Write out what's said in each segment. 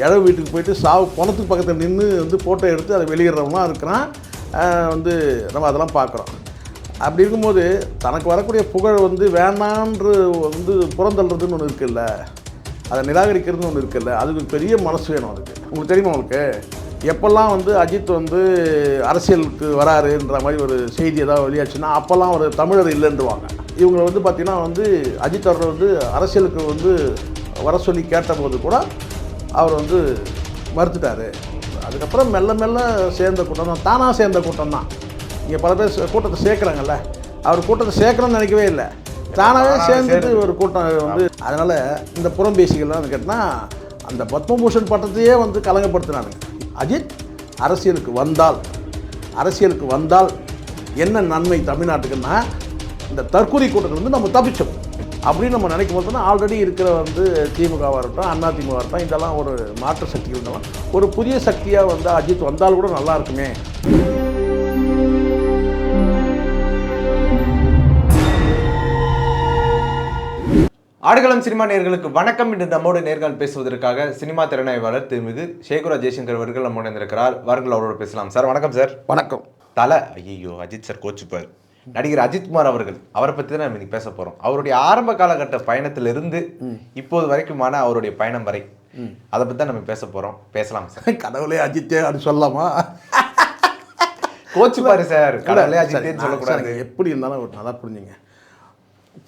இழவு வீட்டுக்கு போயிட்டு சாவு பணத்துக்கு பக்கத்தில் நின்று வந்து ஃபோட்டோ எடுத்து அதை வெளியிடுறவங்களாம் இருக்கிறான். வந்து நம்ம அதெல்லாம் பார்க்குறோம். அப்படி இருக்கும்போது தனக்கு வரக்கூடிய புகழ் வந்து வேணான்று வந்து புறந்தள்ளுறதுன்னு ஒன்று இருக்குல்ல, அதை நிராகரிக்கிறதுன்னு ஒன்று இருக்குல்ல, அதுக்கு பெரிய மனசு வேணும். அதுக்கு உங்களுக்கு தெரியுமா? உங்களுக்கு எப்போல்லாம் வந்து அஜித் வந்து அரசியலுக்கு வராருன்ற மாதிரி ஒரு செய்தி ஏதாவது வெளியாச்சுன்னா அப்போல்லாம் ஒரு தமிழர் இல்லைன்றுவாங்க. இவங்க வந்து பார்த்திங்கன்னா வந்து அஜித் அவர்கள் வந்து அரசியலுக்கு வந்து வர சொல்லி கேட்டபோது கூட அவர் வந்து மறுத்துட்டார். அதுக்கப்புறம் மெல்ல மெல்ல சேர்ந்த கூட்டம் தான், தானாக சேர்ந்த கூட்டம் தான். இங்கே பல பேர் கூட்டத்தை சேர்க்குறாங்கல்ல, அவர் கூட்டத்தை சேர்க்கணும்னு நினைக்கவே இல்லை, தானாகவே சேர்ந்துட்டு ஒரு கூட்டம் வந்து. அதனால் இந்த புறம்பேசிகள்லாம் கேட்டால் அந்த பத்மபூஷன் பட்டத்தையே வந்து கலங்கப்படுத்தினானுங்க. அஜித் அரசியலுக்கு வந்தால் என்ன நன்மை தமிழ்நாட்டுக்குன்னா இந்த தற்கொலை கூட்டத்திலிருந்து நம்ம தப்பிச்சோம் அப்படின்னு நம்ம நினைக்கும் போது தான் ஆல்ரெடி இருக்கிற வந்து திமுகவாக இருக்கட்டும், அதிமுகவாக இருக்கட்டும், இதெல்லாம் ஒரு மாற்று சக்திகள் இருந்தாலும் ஒரு புதிய சக்தியாக வந்து அஜித் வந்தால் கூட நல்லா இருக்குமே. ஆடுகளம் சினிமா நேயர்களுக்கு வணக்கம். இன்று நம்மோடு நேர்காணல் பேசுவதற்காக சினிமா திறனாய்வாளர் திருமிகு சேகுரா ஜெய்சங்கர் அவர்கள் நம்மோடு இருந்திருக்கிறார். வாருங்கள், அவரோடு பேசலாம். சார் வணக்கம். சார் வணக்கம். ஐயோ அஜித் சார் கோச்சுப்பார். நடிகர் அஜித்குமார் அவர்கள், அவரை பற்றி தான் நம்ம இன்னைக்கு பேச போகிறோம். அவருடைய ஆரம்ப காலகட்ட பயணத்திலிருந்து இப்போது வரைக்குமான அவருடைய பயணம் வரை அதை பற்றி தான் நம்ம பேச போகிறோம். பேசலாம் சார். கடவுளே அஜித்தே அப்படி சொல்லலாமா? கோச்சுப்பாரு சார், கடவுளே அஜித்தேன்னு சொல்லக்கூடாது. எப்படி இருந்தாலும் ஒரு நல்லா புரிஞ்சுங்க,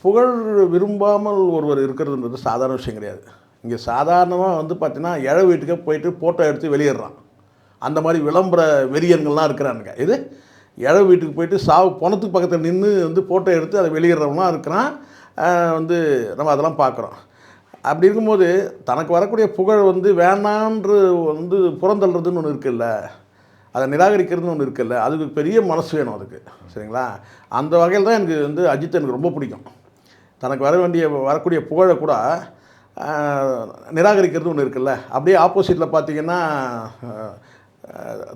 புகழ் விரும்பாமல் ஒருவர் இருக்கிறதுன்றது சாதாரண விஷயம் கிடையாது. இங்கே சாதாரணமாக வந்து பார்த்தீங்கன்னா இழவு வீட்டுக்கே போயிட்டு ஃபோட்டோ எடுத்து வெளியிடுறான். அந்த மாதிரி விளம்பர வெறியன்கள்லாம் இருக்கிறானுங்க. இது இழவு வீட்டுக்கு போயிட்டு சாவு பணத்துக்கு பக்கத்தில் நின்று வந்து ஃபோட்டோ எடுத்து அதை வெளியிடுறவங்களாம் இருக்கிறான். வந்து நம்ம அதெல்லாம் பார்க்குறோம். அப்படி இருக்கும்போது தனக்கு வரக்கூடிய புகழ் வந்து வேணான்று வந்து புறந்தள்ளுறதுன்னு ஒன்று இருக்குல்ல, அதை நிராகரிக்கிறதுன்னு ஒன்று இருக்குல்ல, அதுக்கு பெரிய மனசு வேணும் அதுக்கு. சரிங்களா? அந்த வகையில் தான் எனக்கு வந்து அஜித் எனக்கு ரொம்ப பிடிக்கும். தனக்கு வரக்கூடிய புகழை கூட நிராகரிக்கிறது ஒன்று இருக்குல்ல. அப்படியே ஆப்போசிட்டில் பார்த்தீங்கன்னா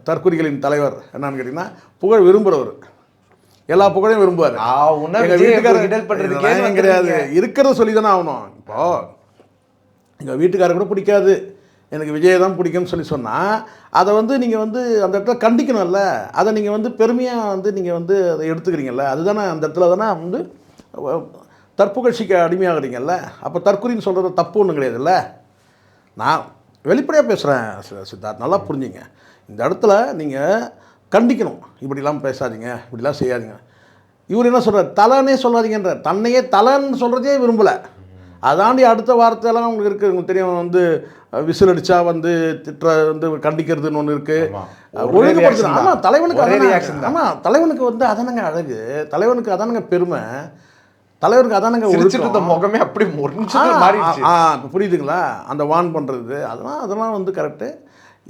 தற்குறிகளின் தலைவர் என்னன்னு கேட்டிங்கன்னா புகழ் விரும்புகிறவர், எல்லா புகழையும் விரும்புவார். எங்கள் வீட்டுக்காரர் கிடையாது, இருக்கிறத சொல்லி தானே ஆகணும். இப்போது எங்கள் வீட்டுக்காரர் கூட பிடிக்காது, எனக்கு விஜய் தான் பிடிக்கும்னு சொன்னால் அதை வந்து நீங்கள் வந்து அந்த இடத்துல கண்டிக்கணும்ல. அதை நீங்கள் வந்து பெருமையாக வந்து நீங்கள் வந்து அதை எடுத்துக்கிறீங்கல்ல, அதுதானே அந்த இடத்துல தானே வந்து தற்புகழ்ச்சிக்கு அடிமையாகிறீங்கல்ல. அப்போ தற்குறின்னு சொல்கிறது தப்பு ஒன்றும் கிடையாதுல்ல. நான் வெளிப்படையாக பேசுகிறேன் சித்தார்த், நல்லா புரிஞ்சுங்க. இந்த இடத்துல நீங்கள் கண்டிக்கணும், இப்படிலாம் பேசாதீங்க, இப்படிலாம் செய்யாதீங்க. இவர் என்ன சொல்கிறார், தலைன்னே சொல்லாதீங்கன்ற, தன்னையே தலைன்னு சொல்கிறதே விரும்பலை. அதாண்டி அடுத்த வார்த்தையெல்லாம் உங்களுக்கு இருக்குது. உங்களுக்கு தெரியும், வந்து விசில் அடித்தா வந்து திட்டுற வந்து கண்டிக்கிறதுன்னு ஒன்று இருக்குது, ஒழுங்குபடுத்தணும். ஆமாம், தலைவனுக்கு அதான, ஆமாம் தலைவனுக்கு வந்து அதானங்க அழகு, தலைவனுக்கு அதானங்க பெருமை, தலைவருக்கு அதானங்க ஒரு முகமே அப்படி மாறிடுச்சு. இப்போ புரியுதுங்களா? அந்த வான் பண்ணுறது அதெல்லாம் வந்து கரெக்டு.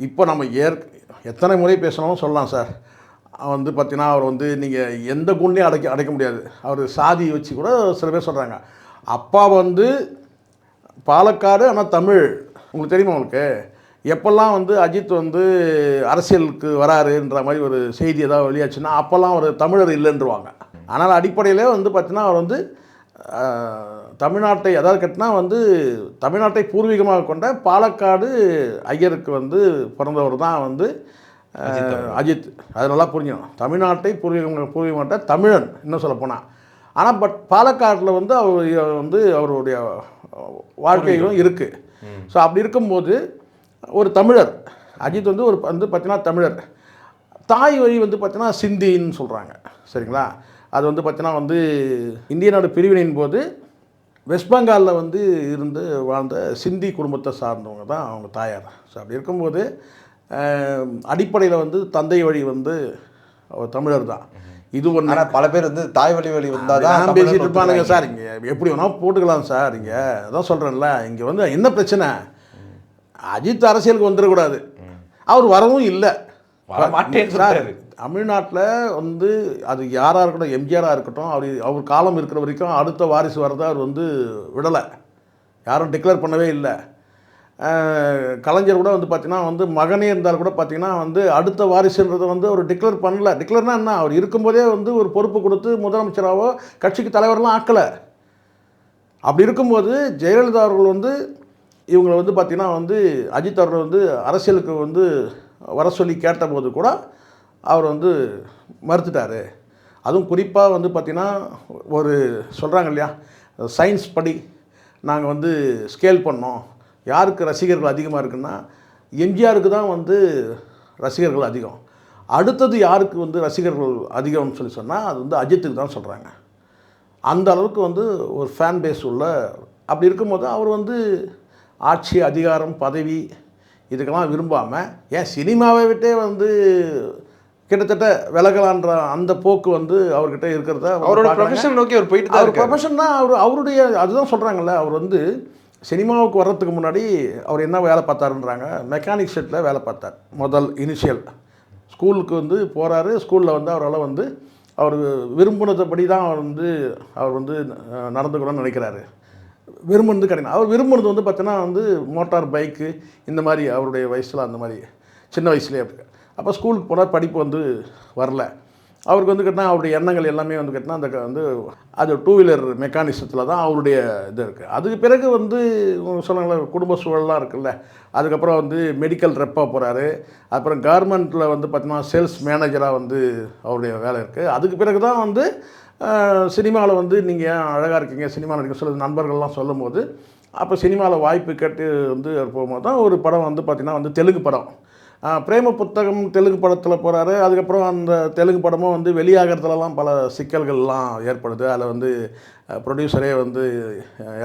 இப்போ நம்ம எத்தனை முறை பேசணும் சொல்லலாம் சார். வந்து பார்த்தீங்கன்னா அவர் வந்து நீங்கள் எந்த குண்டையும் அடைக்க முடியாது. அவர் சாதி வச்சு கூட சில பேர் சொல்கிறாங்க. அப்பா வந்து பாலக்காடு, ஆனால் தமிழ். உங்களுக்கு தெரியுமா? உங்களுக்கு எப்போல்லாம் வந்து அஜித் வந்து அரசியலுக்கு வராருன்ற மாதிரி ஒரு செய்தி ஏதாவது வெளியாச்சுன்னா அப்போல்லாம் ஒரு தமிழர் இல்லைன்றுவாங்க. ஆனால் அடிப்படையிலே வந்து பார்த்தீங்கன்னா அவர் வந்து தமிழ்நாட்டை, அதாவது கட்டினா வந்து தமிழ்நாட்டை பூர்வீகமாக கொண்ட பாலக்காடு ஐயருக்கு வந்து பிறந்தவர் தான் வந்து அஜித். அது நல்லா புரிஞ்சுக்கணும். தமிழ்நாட்டை பூர்வீகமாக தமிழன் இன்னும் சொல்ல போனால். ஆனால் பாலக்காட்டில் வந்து அவர் வந்து அவருடைய வாழ்க்கையும் இருக்குது. ஸோ அப்படி இருக்கும்போது ஒரு தமிழர் அஜித் வந்து பார்த்தீங்கன்னா தமிழர். தாய் வழி வந்து பார்த்தீங்கன்னா சிந்தின்னு சொல்கிறாங்க. சரிங்களா? அது வந்து பார்த்தீங்கன்னா வந்து இந்திய நாடு பிரிவினையின் போது வெஸ்ட் பெங்காலில் வந்து இருந்து வாழ்ந்த சிந்தி குடும்பத்தை சார்ந்தவங்க தான் அவங்க தாயார். ஸோ அப்படி இருக்கும்போது அடிப்படையில் வந்து தந்தை வழி வந்து அவர் தமிழர் தான். இது ஒன்று. பல பேர் வந்து தாய் வழி வந்தால் தான் பேசிகிட்டு இருப்பானுங்க சார். இங்கே எப்படி வேணால் போட்டுக்கலாம் சார். இங்கே அதான் சொல்கிறேன்ல, இங்கே வந்து என்ன பிரச்சனை, அஜித் அரசியலுக்கு வந்துடக்கூடாது, அவர் வரவும் இல்லை சார். தமிழ்நாட்டில் வந்து அது யாராக இருக்கட்டும், எம்ஜிஆராக இருக்கட்டும், அவர் காலம் இருக்கிற வரைக்கும் அடுத்த வாரிசு வரதை அவர் வந்து விடலை, யாரும் டிக்ளேர் பண்ணவே இல்லை. கலைஞர் கூட வந்து பார்த்திங்கன்னா வந்து மகனே இருந்தால் கூட பார்த்திங்கன்னா வந்து அடுத்த வாரிசுன்றதை வந்து அவர் டிக்ளேர் பண்ணல. டிக்ளேர்னா என்ன, அவர் இருக்கும்போதே வந்து ஒரு பொறுப்பு கொடுத்து முதலமைச்சராகவோ கட்சிக்கு தலைவரெலாம் ஆக்கலை. அப்படி இருக்கும்போது ஜெயலலிதா அவர்கள் வந்து இவங்களை வந்து பார்த்திங்கன்னா வந்து அஜித் அவர்கள் வந்து அரசியலுக்கு வந்து வர சொல்லி கேட்டபோது கூட அவர் வந்து மறுத்துட்டார். அதுவும் குறிப்பாக வந்து பார்த்திங்கன்னா ஒரு சொல்கிறாங்க இல்லையா, சயின்ஸ் படி நாங்கள் வந்து ஸ்கேல் பண்ணோம், யாருக்கு ரசிகர்கள் அதிகமாக இருக்குன்னா எம்ஜிஆருக்கு தான் வந்து ரசிகர்கள் அதிகம், அடுத்தது யாருக்கு வந்து ரசிகர்கள் அதிகம்னு சொல்லி சொன்னால் அது வந்து அஜித்துக்கு தான் சொல்கிறாங்க. அந்த அளவுக்கு வந்து ஒரு ஃபேன் பேஸ் உள்ள. அப்படி இருக்கும்போது அவர் வந்து ஆட்சி, அதிகாரம், பதவி இதுக்கெல்லாம் விரும்பாமல் ஏன் சினிமாவை விட்டே வந்து கிட்டத்தட்ட விலகலான்ற அந்த போக்கு வந்து அவர்கிட்ட இருக்கிறத அவரோட ப்ரொஃபஷன் நோக்கி அவர் போயிட்டு தான் அவர் ப்ரொஃபஷன் தான். அவருடைய அதுதான் சொல்கிறாங்கல்ல, அவர் வந்து சினிமாவுக்கு வர்றதுக்கு முன்னாடி அவர் என்ன வேலை பார்த்தாருன்றாங்க, மெக்கானிக் ஷெட்டில் வேலை பார்த்தார். முதல் இனிஷியல் ஸ்கூலுக்கு வந்து போகிறாரு. ஸ்கூலில் வந்து அவரால் வந்து அவர் விரும்பினதுபடி தான் அவர் வந்து நடந்துக்கணும்னு நினைக்கிறாரு. விரும்பினது கிடையாது. அவர் விரும்பினது வந்து பார்த்தீங்கன்னா வந்து மோட்டார் பைக்கு இந்த மாதிரி அவருடைய வயசில் அந்த மாதிரி சின்ன வயசுலேயே அப்படி. அப்போ ஸ்கூலுக்கு போனால் படிப்பு வந்து வரல அவருக்கு வந்து கேட்டால் அவருடைய எண்ணங்கள் எல்லாமே வந்து கேட்டால் அந்த வந்து அது டூ வீலர் மெக்கானிசத்தில் தான் அவருடைய இது இருக்குது. அதுக்கு பிறகு வந்து சொன்னாங்களே குடும்ப சூழலாம் இருக்குல்ல, அதுக்கப்புறம் வந்து மெடிக்கல் ரெப்பாக போகிறாரு. அப்புறம் கார்மெண்ட்டில் வந்து பார்த்தீங்கன்னா சேல்ஸ் மேனேஜராக வந்து அவருடைய வேலை இருக்குது. அதுக்கு பிறகு தான் வந்து சினிமாவில் வந்து நீங்கள் ஏன் அழகாக இருக்கீங்க சினிமாவில் இருக்க சொல்ல நண்பர்கள்லாம் சொல்லும் போது அப்போ சினிமாவில் வாய்ப்பு கேட்டு வந்து போகும்போது தான் ஒரு படம் வந்து பார்த்திங்கன்னா வந்து தெலுங்கு படம் பிரேம புத்தகம் தெலுங்கு படத்தில் போகிறாரு. அதுக்கப்புறம் அந்த தெலுங்கு படமும் வந்து வெளியாகிறதுலலாம் பல சிக்கல்கள்லாம் ஏற்படுது. அதில் வந்து ப்ரொடியூசரே வந்து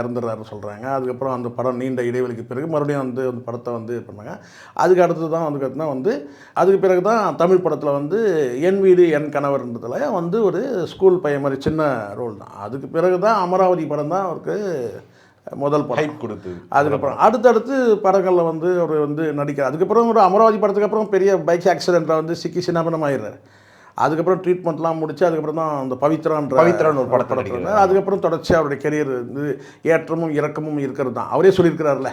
இறந்துடுறாருன்னு சொல்கிறாங்க. அதுக்கப்புறம் அந்த படம் நீண்ட இடைவெளிக்கு பிறகு மறுபடியும் வந்து அந்த படத்தை வந்து பண்ணாங்க. அதுக்கு அடுத்து தான் வந்து பார்த்தீங்கன்னா வந்து அதுக்கு பிறகு தான் தமிழ் படத்தில் வந்து என் வீடு என் கணவர்ன்றதுல வந்து ஒரு ஸ்கூல் பையன் மாதிரி சின்ன ரோல் தான். அதுக்கு பிறகு தான் அமராவதி படம் தான் அவருக்கு முதல் படம் கொடுத்து. அதுக்கப்புறம் அடுத்தடுத்து படங்களில் வந்து அவர் வந்து நடிக்கிறார். அதுக்கப்புறம் ஒரு அமராவதி படத்துக்கு அப்புறம் பெரிய பைக் ஆக்சிடெண்ட்டில் வந்து சிக்கி சின்னாபனம் ஆயிடுறாரு. அதுக்கப்புறம் ட்ரீட்மெண்ட்லாம் முடிச்சு அதுக்கப்புறம் தான் அந்த பவித்ரான்னு ஒரு படத்தை நடிக்கிறார். அதுக்கப்புறம் தொடர்ச்சி அவருடைய கெரியர் வந்து ஏற்றமும் இறக்கமும் இருக்கிறது தான். அவரே சொல்லியிருக்கிறார்ல,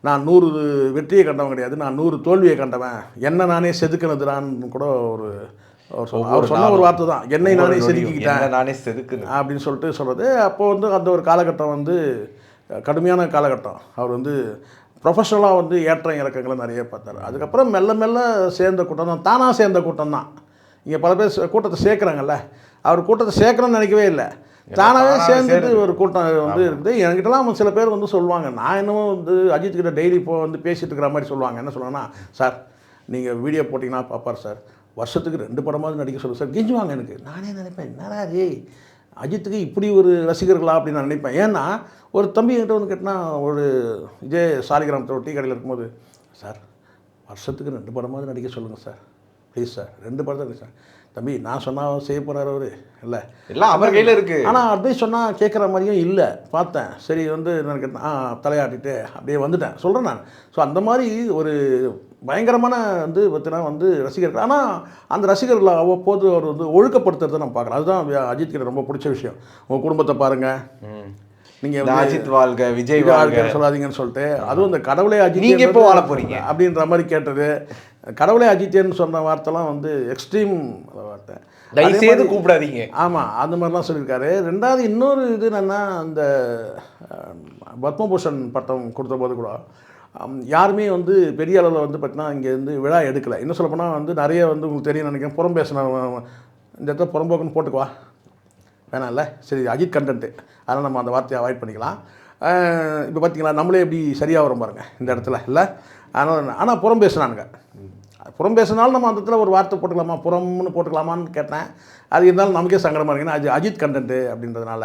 நான் 100 வெற்றியை கண்டவன் கிடையாது, நான் 100 தோல்வியை கண்டவன், என்ன நானே செதுக்கினதுடான்னு கூட அவர் சொன்ன ஒரு வார்த்தை தான், என்னை நானே செதுக்கிக்கிட்டேன் நானே செதுக்குன்னு அப்படின்னு சொல்லிட்டு சொல்கிறது. அப்போது வந்து அந்த ஒரு காலகட்டம் வந்து கடுமையான காலகட்டம். அவர் வந்து ப்ரொஃபஷனலாக வந்து ஏற்ற இறக்கங்களை நிறைய பார்த்தார். அதுக்கப்புறம் மெல்ல மெல்ல சேர்ந்த கூட்டம் தான், தானாக சேர்ந்த கூட்டம் தான். இங்கே பல பேர் கூட்டத்தை சேர்க்குறாங்கல்ல, அவர் கூட்டத்தை சேர்க்கணும்னு நினைக்கவே இல்லை, தானாகவே சேர்ந்துட்டு ஒரு கூட்டம் வந்து இருக்குது. என்கிட்டலாம் சில பேர் வந்து சொல்லுவாங்க, நான் இன்னமும் வந்து அஜித் கிட்ட டெய்லி வந்து பேசிகிட்டு இருக்கிற மாதிரி சொல்லுவாங்க. என்ன சொல்லுவாங்கன்னா, சார் நீங்கள் வீடியோ போட்டிங்கன்னா பார்ப்பார் சார், வருஷத்துக்கு 2 படமாவது நடிக்க சொல்லுங்கள் சார், கெஞ்சுவாங்க. எனக்கு நானே நினைப்பேன், என்னடா அஜித்துக்கு இப்படி ஒரு ரசிகர்களா அப்படின்னு நான் நினைப்பேன். ஏன்னா ஒரு தம்பி என்கிட்ட வந்து கேட்டால் ஒரு இதே சாலிகிராமத்தில் ஒரு டீ கடையில் இருக்கும்போது, சார் வருஷத்துக்கு 2 படமாவது நடிக்க சொல்லுங்கள் சார், ப்ளீஸ் சார் 2 படம் தான் சார். தம்பி நான் சொன்னால் செய்ய போகிறார் அவர் இல்லை, எல்லாம் அவர் கையில் இருக்குது. ஆனால் அட்வைஸ் சொன்னால் கேட்குற மாதிரியும் இல்லை. பார்த்தேன், சரி வந்து நான் கேட்டேன், தலையாட்டிட்டு அப்படியே வந்துட்டேன் சொல்கிறேன் நான். ஸோ அந்த மாதிரி ஒரு பயங்கரமான வந்து பார்த்தீங்கன்னா வந்து ரசிகர்கள். ஆனால் அந்த ரசிகர்களை அவ்வப்போது அவர் வந்து ஒழுக்கப்படுத்துறதை நம்ம பார்க்கலாம். அதுதான் அஜித் கிட்ட ரொம்ப பிடிச்ச விஷயம். உங்கள் குடும்பத்தை பாருங்கள், நீங்கள் அஜித் வாழ்க விஜய் வாழ்க சொல்லாதீங்கன்னு சொல்லிட்டு, அதுவும் இந்த கடவுளே அஜித் நீங்கள் எப்போ வாழ போகிறீங்க அப்படின்ற மாதிரி கேட்டது. கடவுளே அஜித்தேன்னு சொன்ன வார்த்தைலாம் வந்து எக்ஸ்ட்ரீம் வார்த்தை, தயவுசெய்து கூப்பிடாதீங்க. ஆமாம், அந்த மாதிரிலாம் சொல்லியிருக்காரு. ரெண்டாவது இன்னொரு இது என்னென்னா, அந்த பத்மபூஷன் பட்டம் கொடுத்த போது கூட யாருமே வந்து பெரிய அளவில் வந்து பார்த்தீங்கன்னா இங்கே வந்து விழா எடுக்கலை. இன்னும் சொல்லப்போனால் வந்து நிறைய வந்து உங்களுக்கு தெரியும் நினைக்கிறேன், புறம் பேசின இந்த இடத்துல புறம்போக்குன்னு போட்டுக்குவா வேணாம்ல, சரி அஜித் கண்டென்ட்டு, அதனால் நம்ம அந்த வார்த்தையை அவாய்ட் பண்ணிக்கலாம். இப்போ பார்த்தீங்களா நம்மளே எப்படி சரியாக வரும் பாருங்கள் இந்த இடத்துல இல்லை. ஆனால் புறம் பேசுனானுங்க, புறம் பேசினாலும் நம்ம அந்த இடத்துல ஒரு வார்த்தை போட்டுக்கலாமா, புறம்னு போட்டுக்கலாமான்னு கேட்டேன். அது இருந்தாலும் நமக்கே சங்கடமாக இருக்குன்னா அது அஜித் கண்டென்ட்டு அப்படின்றதுனால.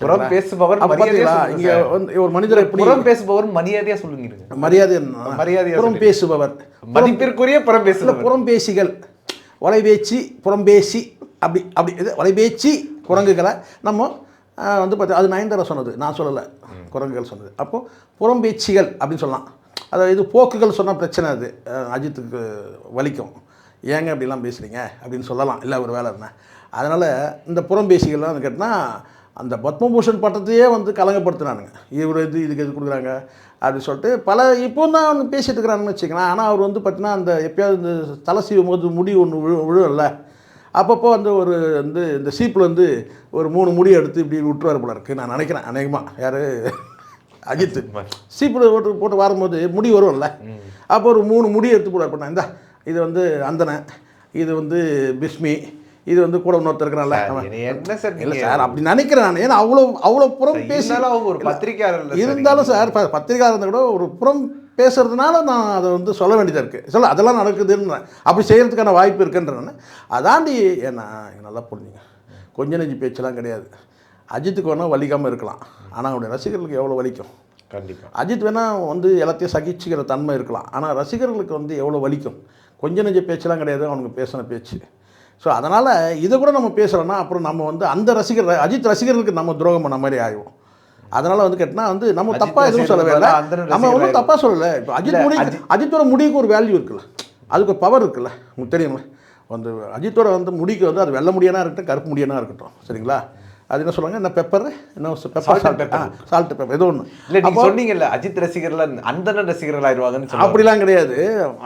புறம் பேசுபவர் பார்த்தீங்களா, இங்கே வந்து ஒரு மனிதரை புறம் பேசுபவர் மரியாதையாக சொல்லுங்க, மரியாதை புறம் பேசுபவர், மதிப்பிற்குரிய புறம் பேசுபவர், புறம் பேசிகள், வலைபேச்சு புறம்பேசி அப்படி அப்படி இது வலைபேச்சு குரங்குகளை நம்ம வந்து பார்த்து, அது நயன்தாரா சொன்னது, நான் சொல்லலை, குரங்குகள் சொன்னது. அப்போது புறம்பேச்சிகள் அப்படின்னு சொல்லலாம். அதாவது இது போக்குகள் சொன்னால் பிரச்சனை, அது அஜித்துக்கு வலிக்கும், ஏங்க அப்படிலாம் பேசுகிறீங்க அப்படின்னு சொல்லலாம், இல்லை ஒரு வேலை என்ன. அதனால் இந்த புறம்பேசிகள்லாம் கேட்டால் அந்த பத்மபூஷன் பட்டத்தையே வந்து கலங்கப்படுத்தினானுங்க. இவர் இதுக்கு எது கொடுக்குறாங்க அப்படின்னு சொல்லிட்டு பல இப்போ தான் அவங்க பேசிகிட்டு இருக்கிறாங்கன்னு வச்சுக்கலாம். ஆனால் அவர் வந்து பார்த்தீங்கன்னா அந்த எப்போயாவது இந்த தலை சீவும் போது முடி ஒன்று விழும்ல, அப்பப்போ வந்து ஒரு வந்து இந்த சீப்பில் வந்து ஒரு 3 முடி எடுத்து இப்படி விட்டுருவார் போல இருக்குது நான் நினைக்கிறேன். அநேகமாக யார் அஜித் சீப்பு போட்டு வரும்போது முடி வரும்ல, அப்போ ஒரு 3 முடி எடுத்து போட பண்ண, இந்த இது வந்து அந்தனை, இது வந்து பிஸ்மி, இது வந்து கூட இன்னொருத்தர் இருக்கிறான்ல. என்ன சார் இல்லை சார் அப்படி நினைக்கிறேன் நான். ஏன்னா அவ்வளோ புறம் பேசினாலும் அவங்க ஒரு பத்திரிக்கையாளர் இருந்தாலும் சார் பத்திரிக்கையாளர் இருந்தால் கூட ஒரு புறம் பேசுறதுனால நான் அதை வந்து சொல்ல வேண்டியதாக இருக்குது. சொல்ல அதெல்லாம் நடக்குதுன்னு அப்படி செய்கிறதுக்கான வாய்ப்பு இருக்குன்றேன். அதாண்டி ஏன்னா நல்லா புரிஞ்சுங்க, கொஞ்ச நெஞ்சு பேச்செல்லாம் கிடையாது. அஜித்துக்கு வேணால் வலிக்காமல் இருக்கலாம், ஆனால் அவனுடைய ரசிகர்களுக்கு எவ்வளோ வலிக்கும். கண்டிப்பாக அஜித் வேணால் வந்து எல்லாத்தையும் சகிச்சுக்கிற தன்மை இருக்கலாம், ஆனால் ரசிகர்களுக்கு வந்து எவ்வளோ வலிக்கும். கொஞ்ச நெஞ்ச பேச்செல்லாம் கிடையாது அவனுக்கு பேசின பேச்சு. ஸோ அதனால் இதை கூட நம்ம பேசுகிறோன்னா அப்புறம் நம்ம வந்து அந்த அஜித் ரசிகர்களுக்கு நம்ம துரோகம் பண்ண மாதிரி ஆகும். அதனால் வந்து கேட்டால் வந்து நம்ம தப்பாக எதுவும் சொல்லவே இல்லை, நம்ம ஒன்றும் தப்பாக சொல்லலை. இப்போ அஜித்தோட முடிக்கு ஒரு வேல்யூ இருக்குல்ல, அதுக்கு ஒரு பவர் இருக்குல்ல, உங்களுக்கு தெரியுமா. வந்து அஜித்தோட வந்து முடிக்கு வந்து அது வெள்ளை முடியனா இருக்கட்டும் கருப்பு முடியனா இருக்கட்டும், சரிங்களா. அது என்ன சொல்லுவாங்க, என்ன பெப்பர், என்ன பெப்பர் சால்ட் பெப்பர் ஏதோ ஒன்று. இல்லை நீங்கள் சொன்னீங்கல்ல அஜித் ரசிகர்கள் அந்தன ரசிகர்கள் ஆயிடுவாங்கன்னு. அப்படிலாம் கிடையாது.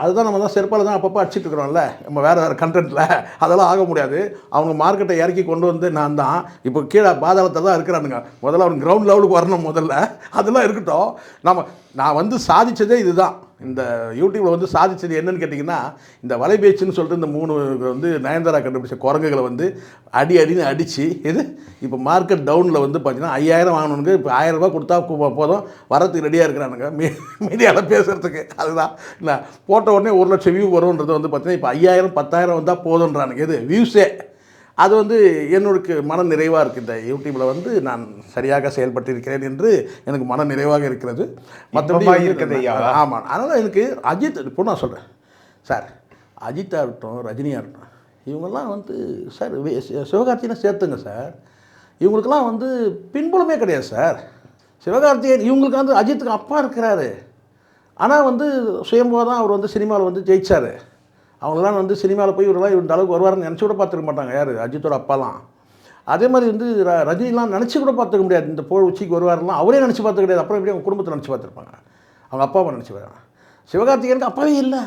அதுதான் நம்ம தான் செருப்பால் தான் அப்பப்போ அடிச்சுட்டு இருக்கிறோம்ல, நம்ம வேறு கண்டென்ட்டில் அதெல்லாம் ஆக முடியாது. அவங்க மார்க்கெட்டை இறக்கி கொண்டு வந்து நான் தான் இப்போ கீழே பாதாளத்தை தான் இருக்கிறானுங்க. முதல்ல அவனுக்கு கிரவுண்ட் லெவலுக்கு வரணும் முதல்ல, அதெல்லாம் இருக்கட்டும். நான் வந்து சாதித்ததே இதுதான். இந்த யூடியூப்பில் வந்து சாதிச்சது என்னன்னு கேட்டிங்கன்னா, இந்த வலைபேச்சுன்னு சொல்லிட்டு இந்த 3 வந்து நயன்தாரா கண்டுபிடிச்ச குரங்குகளை வந்து அடின்னு அடித்து இது இப்போ மார்க்கெட் டவுனில் வந்து பார்த்தீங்கன்னா 5000 வாங்கணுங்க, இப்போ 1000 ரூபா கொடுத்தா போதும் வரத்துக்கு ரெடியாக இருக்கிறானுங்க மீடியாவில் பேசுகிறதுக்கு. அதுதான் இல்லை, போட்ட உடனே 1 லட்சம் வியூ வரும்ன்றது வந்து பார்த்தீங்கன்னா இப்போ 5000 10,000 வந்தால் போதுன்றானுங்க. இது வியூஸே. அது வந்து என்னோட மன நிறைவாக இருக்குது. இந்த யூடியூப்பில் வந்து நான் சரியாக செயல்பட்டிருக்கிறேன் என்று எனக்கு மன நிறைவாக இருக்கிறது. மற்றபடி இருக்குது. ஆமாம். அதனால் எனக்கு அஜித் இப்போ நான் சொல்கிறேன் சார், அஜித்தாக இருக்கட்டும் ரஜினியாக இருக்கட்டும் இவங்கெல்லாம் வந்து சார் சிவகார்த்திகேயனை சேர்த்துங்க சார். இவங்களுக்கெல்லாம் வந்து பின்புலமே கிடையாது சார். சிவகார்த்திகேயன் இவங்களுக்கு வந்து அஜித்துக்கு அப்பா இருக்கிறாரு, ஆனால் வந்து சுயம்புவாக தான் அவர் வந்து சினிமாவில் வந்து ஜெயிச்சார். அவங்களாம் வந்து சினிமாவில் போய் இவரெல்லாம் இந்த அளவுக்கு வருவாருன்னு நினச்சி கூட பார்த்துக்க மாட்டாங்க யார், அஜித்தோட அப்பாலாம். அதே மாதிரி வந்து ரஜினிலாம் நினச்சி கூட பார்த்துக்க முடியாது, இந்த போல் உச்சிக்கு வருவாரெல்லாம் அவரே நினச்சி பார்த்துக்க கிடையாது. அப்புறம் எப்படி அவங்க குடும்பத்தை நினச்சி பார்த்துருப்பாங்க, அவங்க அப்பாவை நினச்சி பார்ப்பாங்க. சிவகார்த்திகேயனுக்கு அப்பாவே இல்லை,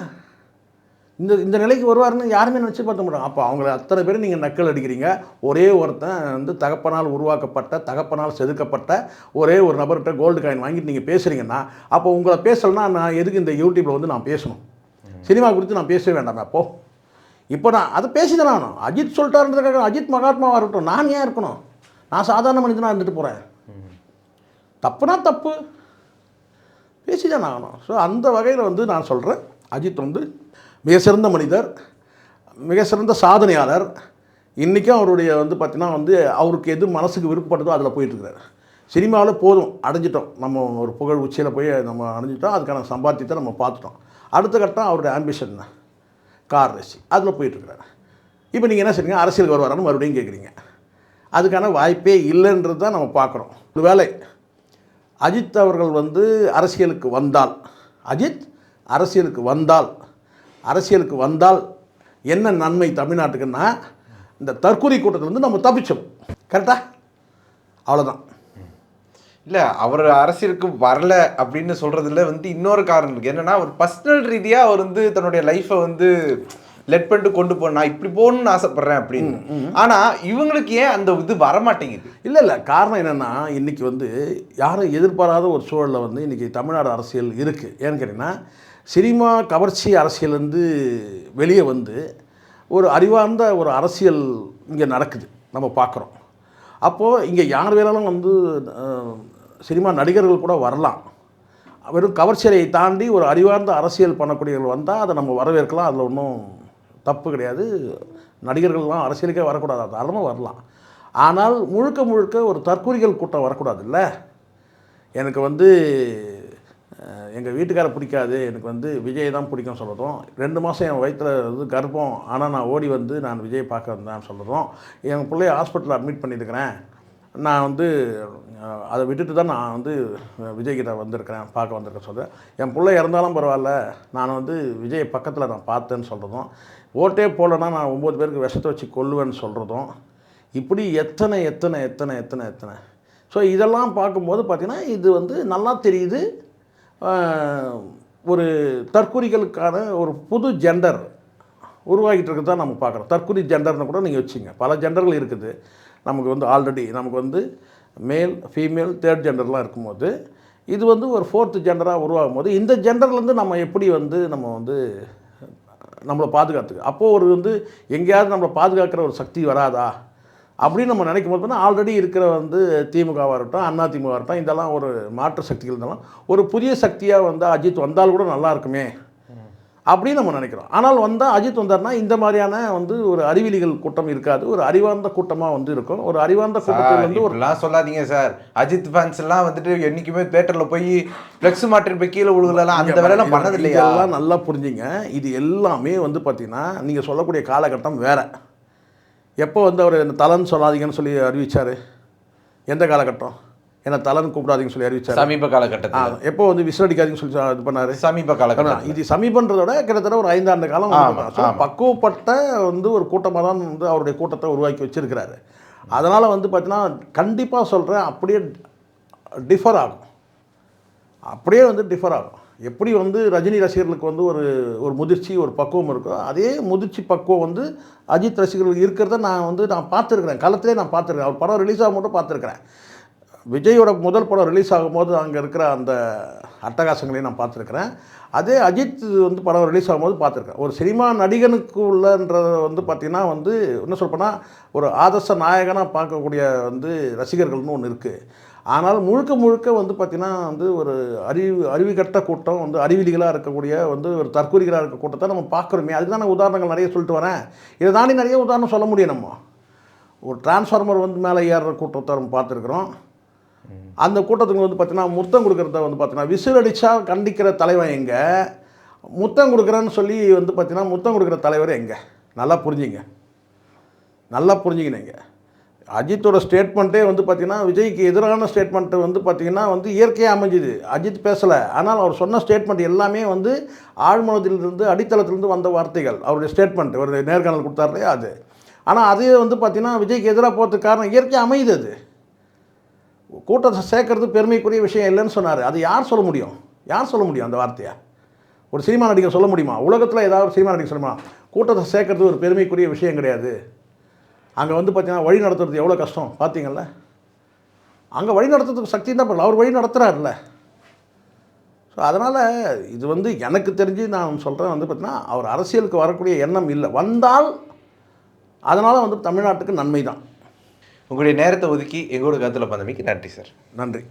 இந்த நிலைக்கு வருவாருன்னு யாருமே நினச்சி பார்த்த மாட்டாங்க. அப்போ அவங்கள அத்தனை பேர் நீங்கள் நக்கல் அடிக்கிறீங்க. ஒரே ஒருத்தன் வந்து தகப்பனால் உருவாக்கப்பட்ட தகப்பனால் செதுக்கப்பட்ட ஒரே ஒரு நபர்கிட்ட கோல்டு காயின் வாங்கிட்டு நீங்கள் பேசுகிறீங்கன்னா, அப்போ உங்களை பேசலைன்னா நான் எதுக்கு இந்த யூடியூப்பில் வந்து நான் பேசணும்? சினிமா குறித்து நான் பேசவே வேண்டாம். அப்போது இப்போ நான் அதை பேசி தானே ஆகணும். அஜித் சொல்லிட்டாருன்றதுக்காக அஜித் மகாத்மாவாக இருக்கட்டும், நான் ஏன் இருக்கணும்? நான் சாதாரண மனிதனாக இருந்துட்டு போகிறேன். தப்புனா தப்பு, பேசி தானே ஆகணும். ஸோ அந்த வகையில் வந்து நான் சொல்கிறேன், அஜித் வந்து மிக சிறந்த மனிதர், மிக சிறந்த சாதனையாளர். இன்றைக்கும் அவருடைய வந்து பார்த்திங்கன்னா வந்து அவருக்கு எது மனசுக்கு விருப்பப்பட்டதோ அதில் போயிட்டுருக்கிறார். சினிமாவில் போதும் அடைஞ்சிட்டோம், நம்ம ஒரு புகழ் உச்சியில் போய் நம்ம அடைஞ்சிட்டோம், அதுக்கான சம்பாத்தியத்தை நம்ம பார்த்துட்டோம். அடுத்த கட்டம் அவருடைய ஆம்பிஷன் தான் கார் ரேசி, அதில் போயிட்டுருக்கிறார். இப்போ நீங்கள் என்ன செய்றீங்க, அரசியலுக்கு வருவாரான்னு மறுபடியும் கேட்குறீங்க. அதுக்கான வாய்ப்பே இல்லைன்றது தான் நம்ம பார்க்குறோம். ஒரு வேளை அஜித் அவர்கள் வந்து அரசியலுக்கு வந்தால், அஜித் அரசியலுக்கு வந்தால் என்ன நன்மை தமிழ்நாட்டுக்குன்னா, இந்த தற்கொலை கூட்டத்திலேருந்து நம்ம தப்பிச்சோம். கரெக்டாக? அவ்வளோதான். இல்லை அவர் அரசியலுக்கு வரல அப்படின்னு சொல்கிறதுல வந்து இன்னொரு காரணம் இருக்குது. என்னென்னா ஒரு பர்சனல் ரீதியாக அவர் வந்து தன்னுடைய லைஃப்பை வந்து லெட் பண்ணிட்டு கொண்டு போனால் இப்படி போகணுன்னு ஆசைப்பட்றேன் அப்படின்னு. ஆனால் இவங்களுக்கு ஏன் அந்த இது வரமாட்டேங்குது? இல்லை காரணம் என்னென்னா, இன்றைக்கி வந்து யாரும் எதிர்பாராத ஒரு சூழலில் வந்து இன்றைக்கி தமிழ்நாடு அரசியல் இருக்குது. ஏன்னு கேட்டிங்கன்னா, சினிமா கவர்ச்சி அரசியல் வந்து வெளியே வந்து ஒரு அறிவார்ந்த ஒரு அரசியல் இங்கே நடக்குது, நம்ம பார்க்குறோம். அப்போது இங்கே யார் வேணாலும் வந்து சினிமா நடிகர்கள் கூட வரலாம். வெறும் கவர்ச்சியை தாண்டி ஒரு அறிவார்ந்த அரசியல் பண்ணக்கூடியவர்கள் வந்தால் அதை நம்ம வரவேற்கலாம், அதில் ஒன்றும் தப்பு கிடையாது. நடிகர்கள்லாம் அரசியலுக்கே வரக்கூடாது, தாராளமாக வரலாம். ஆனால் முழுக்க ஒரு தற்கொலைகள் கூட்டம் வரக்கூடாது. இல்லை, எனக்கு வந்து எங்கள் வீட்டுக்காரை பிடிக்காது, எனக்கு வந்து விஜய் தான் பிடிக்கும் சொல்கிறதும், 2 மாதம் என் வயிற்றில் வந்து கர்ப்பம் ஆனால் நான் ஓடி வந்து நான் விஜய் பார்க்க வந்தேன் சொல்கிறதும், என் பிள்ளைய ஹாஸ்பிட்டலில் அட்மிட் பண்ணியிருக்கிறேன், நான் வந்து அதை விட்டுட்டு தான் நான் வந்து விஜய்கிட்ட வந்திருக்கிறேன், பார்க்க வந்திருக்கேன் சொல்கிறேன். என் பிள்ளை இறந்தாலும் பரவாயில்ல, நான் வந்து விஜய் பக்கத்தில் நான் பார்த்தேன்னு சொல்கிறதும், ஓட்டே போடலன்னா நான் 9 பேருக்கு விஷத்தை வச்சு கொல்லுவேன்னு சொல்கிறதும், இப்படி எத்தனை. ஸோ இதெல்லாம் பார்க்கும்போது பார்த்திங்கன்னா இது வந்து நல்லா தெரியுது. ஒரு தற்கொலைகளுக்கான ஒரு புது ஜெண்டர் உருவாகிட்டு இருக்குது தான் நம்ம பார்க்குறோம். தற்கொலை ஜெண்டர்னு கூட நீங்கள் வச்சுங்க, பல ஜெண்டர்கள் இருக்குது நமக்கு வந்து. ஆல்ரெடி நமக்கு வந்து மேல் ஃபீமேல் தேர்ட் ஜெண்டர்லாம் இருக்கும்போது இது வந்து ஒரு 4th ஜெண்டராக உருவாகும் போது இந்த ஜெண்டர்லேருந்து நம்ம எப்படி வந்து நம்ம வந்து நம்மளை பாதுகாத்துக்கு அப்போது ஒரு வந்து எங்கேயாவது நம்மளை பாதுகாக்கிற ஒரு சக்தி வராதா அப்படின்னு நம்ம நினைக்கும் போது பார்த்தா ஆல்ரெடி இருக்கிற வந்து திமுகவாக இருக்கட்டும் அண்ணா திமுக இருக்கட்டும் இதெல்லாம் ஒரு மாற்று சக்திகள் இருந்தாலும் ஒரு புதிய சக்தியாக வந்து அஜித் வந்தால் கூட நல்லா இருக்குமே அப்படின்னு நம்ம நினைக்கிறோம். ஆனால் வந்தால் அஜித் வந்தார்னா இந்த மாதிரியான வந்து ஒரு அறிவிலிகள் கூட்டம் இருக்காது, ஒரு அறிவார்ந்த கூட்டமாக வந்து இருக்கும். ஒரு அறிவார்ந்த கூட்டத்தில் வந்து ஒருலாம் சொல்லாதீங்க சார். அஜித் ஃபேன்ஸ் எல்லாம் வந்துட்டு என்றைக்குமே தேட்டரில் போய் ஃப்ளெக்ஸ் மாட்டின் போய் கீழே விழுகலாம் அந்த வேலையெல்லாம் பண்ணது இல்லையா? எல்லாம் நல்லா புரிஞ்சுங்க. இது எல்லாமே வந்து பார்த்தீங்கன்னா நீங்கள் சொல்லக்கூடிய காலகட்டம் வேறு. எப்போ வந்து அவர் இந்த தலன்னு சொல்லாதீங்கன்னு சொல்லி அறிவித்தார்? எந்த காலகட்டம்? ஏன்னா தலன்னு கூப்பிடாதீங்கன்னு சொல்லி அறிவிச்சார் சமீப காலகட்டத்தில். எப்போ வந்து விசிலடிக்காதீங்கன்னு சொல்லி இது பண்ணார்? சமீப காலகட்டம். இது சமீபன்றதோட கிட்டத்தட்ட ஒரு 5 ஆண்டு காலம் பக்குவப்பட்ட வந்து ஒரு கூட்டமாக தான் வந்து அவருடைய கூட்டத்தை உருவாக்கி வச்சிருக்கிறாரு. அதனால் வந்து பார்த்தீங்கன்னா கண்டிப்பாக சொல்கிறேன், அப்படியே டிஃபர் ஆகும். அப்படியே வந்து டிஃபர் ஆகும். எப்படி வந்து ரஜினி ரசிகர்களுக்கு வந்து ஒரு முதிர்ச்சி ஒரு பக்குவம் இருக்கோ அதே முதிர்ச்சி பக்குவம் வந்து அஜித் ரசிகர்களுக்கு இருக்கிறத நான் பார்த்துருக்குறேன். களத்திலே நான் பார்த்துருக்கேன். அவர் படம் ரிலீஸ் ஆகும் மட்டும் பார்த்துருக்குறேன். விஜயோட முதல் படம் ரிலீஸ் ஆகும்போது அங்கே இருக்கிற அந்த அட்டகாசங்களையும் நான் பார்த்துருக்குறேன். அதே அஜித் வந்து படம் ரிலீஸ் ஆகும்போது பார்த்துருக்கேன். ஒரு சினிமா நடிகனுக்கு உள்ளன்றத வந்து பார்த்திங்கன்னா வந்து என்ன சொல்லப்போனால் ஒரு ஆதர்ச நாயகனாக பார்க்கக்கூடிய வந்து ரசிகர்கள்னு ஒன்று இருக்குது. ஆனால் முழுக்க வந்து பார்த்திங்கன்னா வந்து ஒரு அறிவுகட்ட கூட்டம் வந்து அறிவிலிகளாக இருக்கக்கூடிய வந்து ஒரு தற்கொலைகளாக இருக்க கூட்டத்தை நம்ம பார்க்குறோமே. அதுக்கு தான் நான் உதாரணங்கள் நிறைய சொல்லிட்டு வரேன். இதை தாண்டி நிறைய உதாரணம் சொல்ல முடியும். நம்ம ஒரு டிரான்ஸ்ஃபார்மர் வந்து மேலே ஏறுற கூட்டத்தை நம்ம பார்த்துருக்குறோம். அந்த கூட்டத்துக்கு வந்து பார்த்தீங்கன்னா முத்தம் கொடுக்குறத வந்து பார்த்தீங்கன்னா விசில் அடித்தா கண்டிக்கிற தலைவன் எங்கே, முத்தம் கொடுக்குறேன்னு சொல்லி வந்து பார்த்தீங்கன்னா முத்தம் கொடுக்குற தலைவர் எங்கே? நல்லா புரிஞ்சுங்க, நல்லா புரிஞ்சுக்கினீங்க. அஜித்தோட ஸ்டேட்மெண்ட்டே வந்து பார்த்திங்கன்னா விஜய்க்கு எதிரான ஸ்டேட்மெண்ட்டு வந்து பார்த்திங்கன்னா வந்து இயற்கையாக அமைஞ்சுது. அஜித் பேசலை, ஆனால் அவர் சொன்ன ஸ்டேட்மெண்ட் எல்லாமே வந்து ஆழ்மனத்திலிருந்து அடித்தளத்திலிருந்து வந்த வார்த்தைகள். அவருடைய ஸ்டேட்மெண்ட் ஒரு நேர்காணல் கொடுத்தார் இல்லையா அது. ஆனால் அதே வந்து பார்த்திங்கன்னா விஜய்க்கு எதிராக போகிறதுக்கு காரணம் இயற்கையாக அமையுது. அது கூட்டத்தை சேர்க்கறது பெருமைக்குரிய விஷயம் இல்லைன்னு சொன்னார். அது யார் சொல்ல முடியும்? யார் சொல்ல முடியும் அந்த வார்த்தையை? ஒரு சினிமா நடிகர் சொல்ல முடியுமா? உலகத்தில் ஏதாவது ஒரு சினிமா நடிகர் சொல்லுமா கூட்டத்தை சேர்க்கறது ஒரு பெருமைக்குரிய விஷயம் கிடையாது? அங்கே வந்து பார்த்தீங்கன்னா வழி நடத்துறது எவ்வளோ கஷ்டம் பார்த்தீங்கள்ல. அங்கே வழி நடத்துறதுக்கு சக்தி தான் பண்ணல, அவர் வழி நடத்துகிறார்ல. ஸோ அதனால் இது வந்து எனக்கு தெரிஞ்சு நான் சொல்கிறேன் வந்து பார்த்தீங்கன்னா அவர் அரசியலுக்கு வரக்கூடிய எண்ணம் இல்லை. வந்தால் அதனால் வந்து தமிழ்நாட்டுக்கு நன்மை தான். உங்களுடைய நேரத்தை ஒதுக்கி எங்களோட கருத்தில் பந்தமைக்கு நன்றி சார். நன்றி.